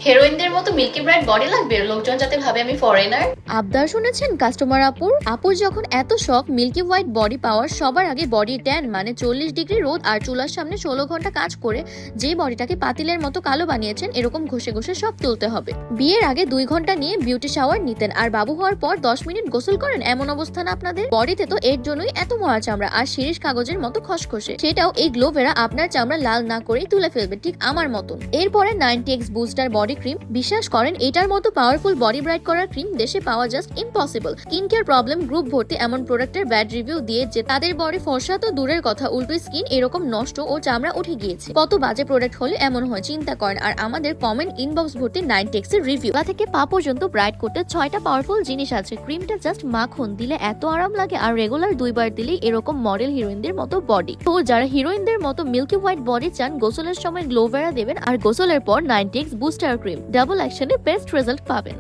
হিরোইনদের মতো milky bright body লাগবে লোকজন যাতে ভাবে আমি ফরেনার। আবদার শুনেছেন কাস্টমার আপুর যখন এত শখ মিল্কি হোয়াইট বডি পাওয়ার, সবার আগে বডি ট্যান মানে 40 ডিগ্রি রোদ আর চুলার সামনে 16 ঘন্টা কাজ করে যে বডিটাকে পাতিলের মতো কালো বানিয়েছেন এরকম ঘষে ঘষে সব তুলতে হবে। বিয়ের আগে 2 ঘন্টা নিয়ে বিউটি শাওয়ার নিতেন আর বাবু হওয়ার পর 10 মিনিট গোসল করেন, এমন অবস্থান আপনাদের। বডিতে তো এর জন্যই এত মরা চামড়া আর শিরিষ কাগজের মতো খসখসে, সেটাও এই গ্লোভেরা আপনার চামড়া লাল না করেই তুলে ফেলবে, ঠিক আমার মতন। এরপরে 90x বুস্টার বডি ক্রিম, বিশ্বাস করেন এটার মতো পাওয়ারফুল বডি ব্রাইট করার ক্রিম দেশে পাওয়া just impossible. Skin care problem group ভর্তি এমন প্রোডাক্টের ব্যাড রিভিউ দিয়ে যে তাদের বডি ফর্সা তো দূরের কথা, উল্টো স্কিন এরকম নষ্ট ও চামড়া উঠে গিয়েছে। কত বাজে প্রোডাক্ট হলে এমন হয় চিন্তা করেন। আর আমাদের কমেন্ট ইনবক্স ভর্তি 90x এর রিভিউ। পা থেকে পা পর্যন্ত ব্রাইট করতে 6টা পাওয়ারফুল জিনিস আছে। ক্রিমটা জাস্ট মাখন, দিলে এত আরাম লাগে আর রেগুলার 2 বার দিলেই এরকম মডেল হিরোইনদের মতো বডি। তো যারা হিরোইনদের মতো মিল্কি হোয়াইট বডি চান, গোসলের সময় গ্লোভেরা দেবেন আর গোসলের পর 90x বুস্টার ক্রিম, ডাবল অ্যাকশনে বেস্ট রেজাল্ট পাবেন।